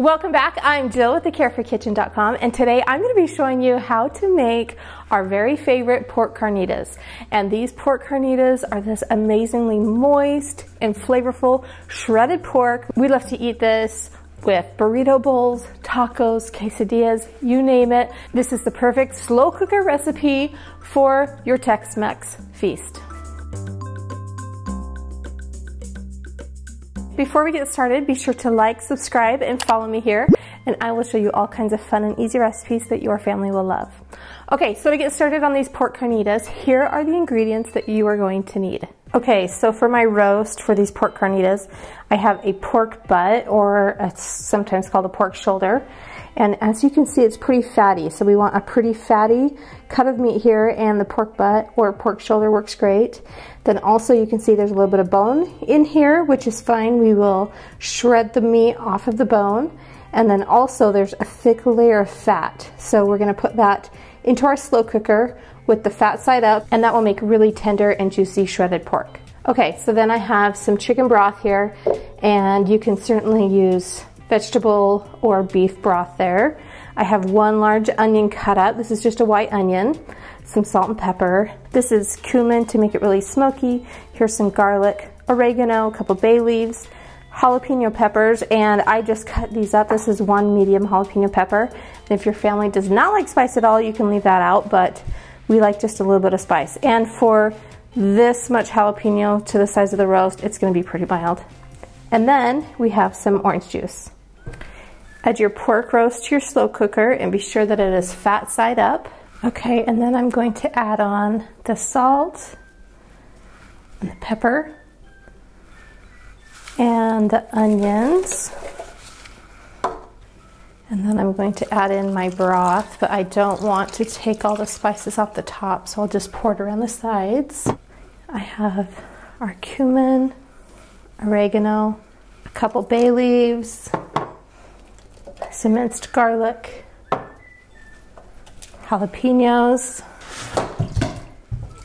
Welcome back. I'm Jill with the carefreekitchen.com, and today I'm going to be showing you how to make our very favorite pork carnitas. And these pork carnitas are this amazingly moist and flavorful shredded pork. We love to eat this with burrito bowls, tacos, quesadillas, you name it. This is the perfect slow cooker recipe for your Tex-Mex feast. Before we get started, be sure to like, subscribe, and follow me here, and I will show you all kinds of fun and easy recipes that your family will love. Okay, so to get started on these pork carnitas, here are the ingredients that you are going to need. Okay, so for my roast for these pork carnitas, I have a pork butt, or it's sometimes called a pork shoulder. And as you can see, it's pretty fatty, so we want a pretty fatty cut of meat here, and the pork butt or pork shoulder works great. Then also you can see there's a little bit of bone in here, which is fine. We will shred the meat off of the bone. And then also there's a thick layer of fat. So we're gonna put that into our slow cooker with the fat side up, and that will make really tender and juicy shredded pork. Okay, so then I have some chicken broth here, and you can certainly use vegetable or beef broth there. I have one large onion cut up. This is just a white onion, some salt and pepper. This is cumin to make it really smoky. Here's some garlic, oregano, a couple bay leaves, jalapeno peppers, and I just cut these up. This is one medium jalapeno pepper. And if your family does not like spice at all, you can leave that out, but we like just a little bit of spice. And for this much jalapeno to the size of the roast, it's gonna be pretty mild. And then we have some orange juice. Add your pork roast to your slow cooker and be sure that it is fat side up. Okay, and then I'm going to add on the salt and the pepper and the onions. And then I'm going to add in my broth, but I don't want to take all the spices off the top, so I'll just pour it around the sides. I have our cumin, oregano, a couple bay leaves, some minced garlic, jalapenos,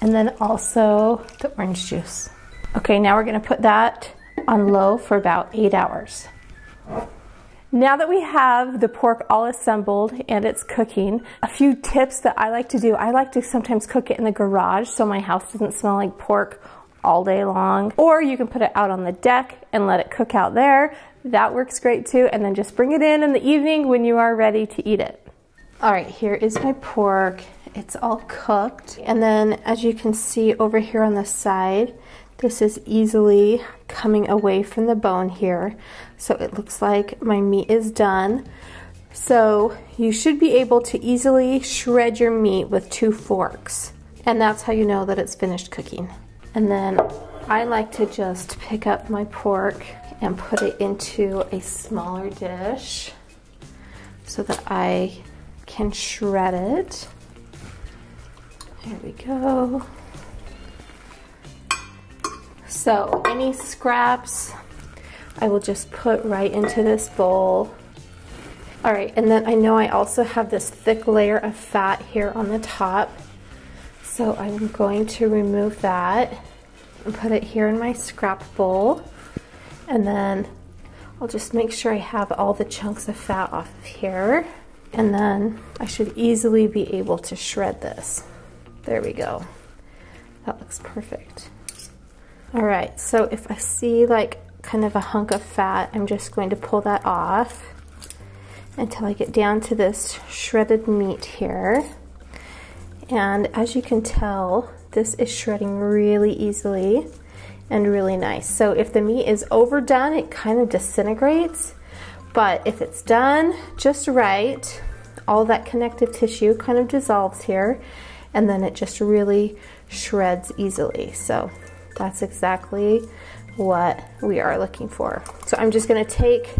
and then also the orange juice. Okay, now we're gonna put that on low for about 8 hours. Now that we have the pork all assembled and it's cooking, a few tips that I like to do. I like to sometimes cook it in the garage so my house doesn't smell like pork all day long. Or you can put it out on the deck and let it cook out there. That works great too. And then just bring it in the evening when you are ready to eat it. All right, here is my pork. It's all cooked. And then as you can see over here on the side, this is easily coming away from the bone here. So it looks like my meat is done. So you should be able to easily shred your meat with 2 forks. And that's how you know that it's finished cooking. And then I like to just pick up my pork and put it into a smaller dish so that I can shred it. There we go. So any scraps I will just put right into this bowl. All right, and then I know I also have this thick layer of fat here on the top. So I'm going to remove that and put it here in my scrap bowl. And then I'll just make sure I have all the chunks of fat off of here. And then I should easily be able to shred this. There we go. That looks perfect. All right, so if I see like kind of a hunk of fat, I'm just going to pull that off until I get down to this shredded meat here. And as you can tell, this is shredding really easily and really nice. So if the meat is overdone, it kind of disintegrates. But if it's done just right, all that connective tissue kind of dissolves here, and then it just really shreds easily. So that's exactly what we are looking for. So I'm just gonna take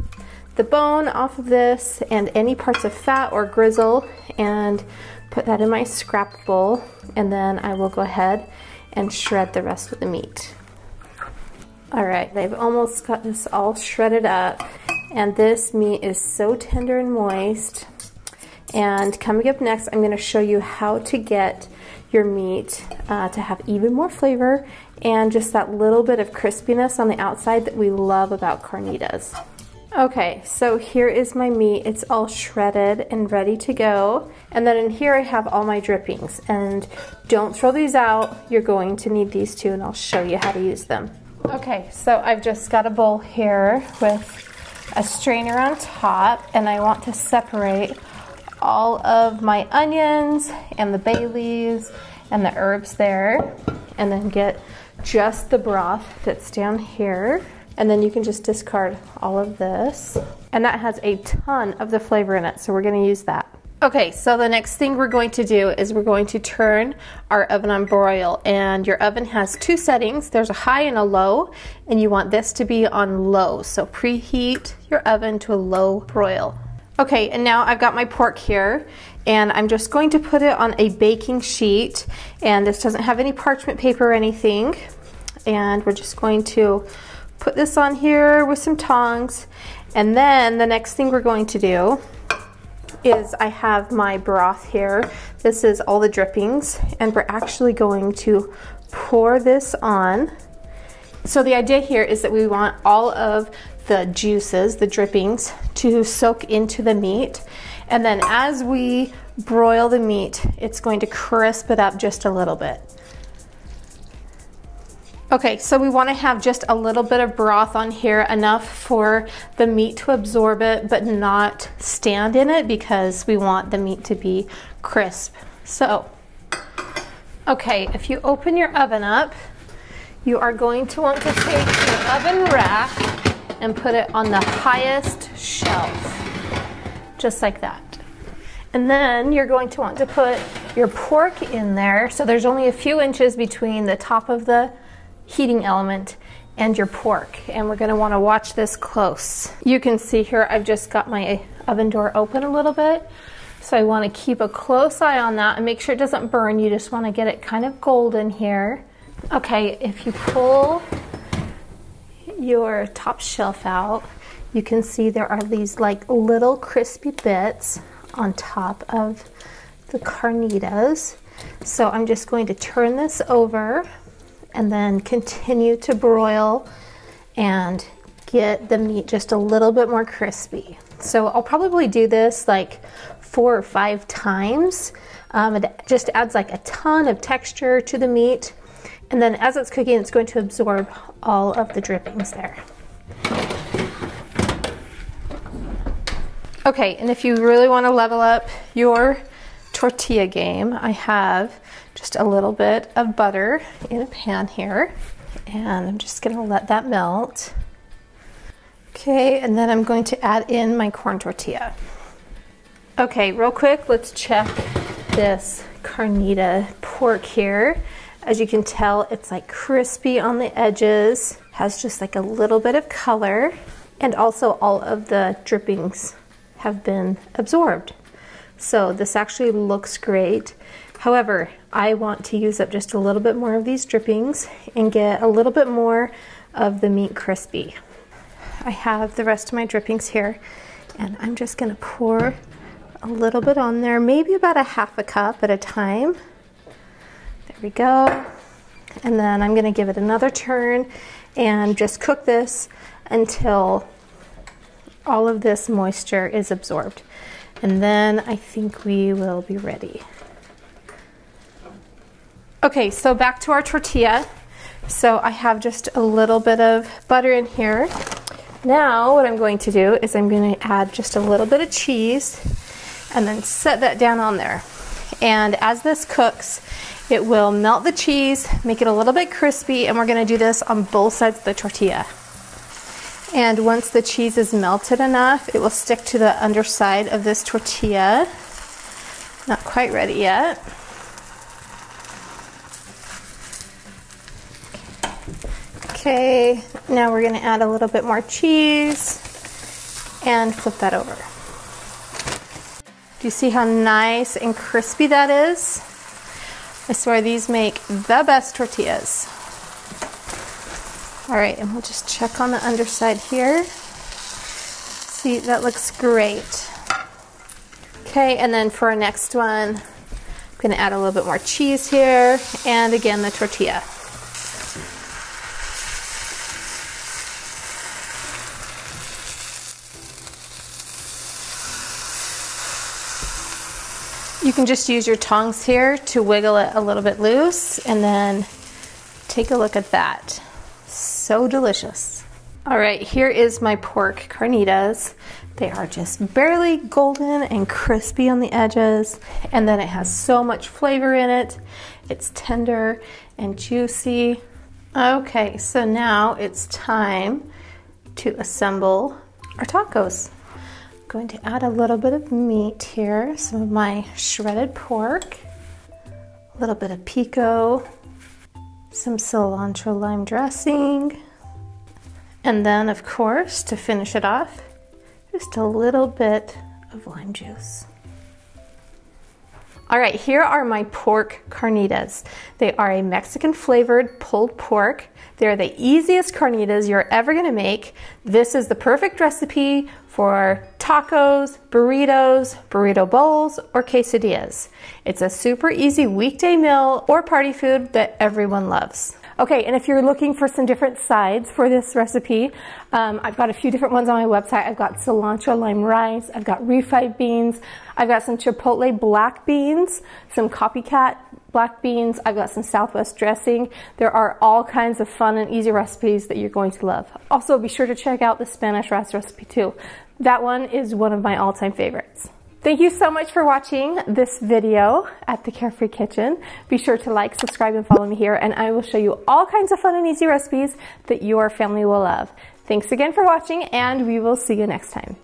the bone off of this and any parts of fat or grizzle and put that in my scrap bowl, and then I will go ahead and shred the rest of the meat. All right, I've almost got this all shredded up, and this meat is so tender and moist. And coming up next, I'm gonna show you how to get your meat to have even more flavor and just that little bit of crispiness on the outside that we love about carnitas. Okay, so here is my meat. It's all shredded and ready to go. And then in here I have all my drippings. And don't throw these out. You're going to need these too, and I'll show you how to use them. Okay, so I've just got a bowl here with a strainer on top, and I want to separate all of my onions and the bay leaves and the herbs there, and then get just the broth that's down here. And then you can just discard all of this. And that has a ton of the flavor in it, so we're gonna use that. Okay, so the next thing we're going to do is we're going to turn our oven on broil. And your oven has two settings. There's a high and a low, and you want this to be on low. So preheat your oven to a low broil. Okay, and now I've got my pork here, and I'm just going to put it on a baking sheet. And this doesn't have any parchment paper or anything. And we're just going to put this on here with some tongs. And then the next thing we're going to do is I have my broth here. This is all the drippings, and we're actually going to pour this on. So the idea here is that we want all of the juices, the drippings, to soak into the meat. And then as we broil the meat, it's going to crisp it up just a little bit. Okay, so we want to have just a little bit of broth on here, enough for the meat to absorb it, but not stand in it, because we want the meat to be crisp. So, okay, if you open your oven up, you are going to want to take your oven rack and put it on the highest shelf, just like that. And then you're going to want to put your pork in there, so there's only a few inches between the top of the heating element and your pork, and we're going to want to watch this close. You can see here I've just got my oven door open a little bit, so I want to keep a close eye on that and make sure it doesn't burn. You just want to get it kind of golden here. Okay, if you pull your top shelf out, you can see there are these like little crispy bits on top of the carnitas. So I'm just going to turn this over and then continue to broil and get the meat just a little bit more crispy. So I'll probably do this like 4 or 5 times. It just adds like a ton of texture to the meat. And then as it's cooking, it's going to absorb all of the drippings there. Okay, and if you really want to level up your tortilla game, I have just a little bit of butter in a pan here, and I'm just going to let that melt. Okay, and then I'm going to add in my corn tortilla. Okay, real quick, let's check this carnita pork here. As you can tell, it's like crispy on the edges, has just like a little bit of color, and also all of the drippings have been absorbed. So this actually looks great. However, I want to use up just a little bit more of these drippings and get a little bit more of the meat crispy. I have the rest of my drippings here, and I'm just gonna pour a little bit on there, maybe about a half a cup at a time. There we go. And then I'm gonna give it another turn and just cook this until all of this moisture is absorbed. And then I think we will be ready. Okay, so back to our tortilla. So I have just a little bit of butter in here. Now what I'm going to do is I'm going to add just a little bit of cheese and then set that down on there. And as this cooks, it will melt the cheese, make it a little bit crispy, and we're going to do this on both sides of the tortilla. And once the cheese is melted enough, it will stick to the underside of this tortilla. Not quite ready yet. Okay, now we're going to add a little bit more cheese and flip that over. Do you see how nice and crispy that is? I swear these make the best tortillas. All right, and we'll just check on the underside here. See, that looks great. Okay, and then for our next one, I'm gonna add a little bit more cheese here, and again, the tortilla. You can just use your tongs here to wiggle it a little bit loose, and then take a look at that. So delicious. All right, here is my pork carnitas. They are just barely golden and crispy on the edges, and then it has so much flavor in it. It's tender and juicy. Okay, so now it's time to assemble our tacos. I'm going to add a little bit of meat here, some of my shredded pork, a little bit of pico, some cilantro lime dressing, and then of course, to finish it off, just a little bit of lime juice. All right, here are my pork carnitas. They are a Mexican flavored pulled pork. They're the easiest carnitas you're ever gonna make. This is the perfect recipe for tacos, burritos, burrito bowls, or quesadillas. It's a super easy weekday meal or party food that everyone loves. Okay, and if you're looking for some different sides for this recipe, I've got a few different ones on my website. I've got cilantro lime rice, I've got refried beans, I've got some chipotle black beans, some copycat black beans, I've got some Southwest dressing. There are all kinds of fun and easy recipes that you're going to love. Also, be sure to check out the Spanish rice recipe too. That one is one of my all-time favorites. Thank you so much for watching this video at the Carefree Kitchen. Be sure to like, subscribe, and follow me here, and I will show you all kinds of fun and easy recipes that your family will love. Thanks again for watching, and we will see you next time.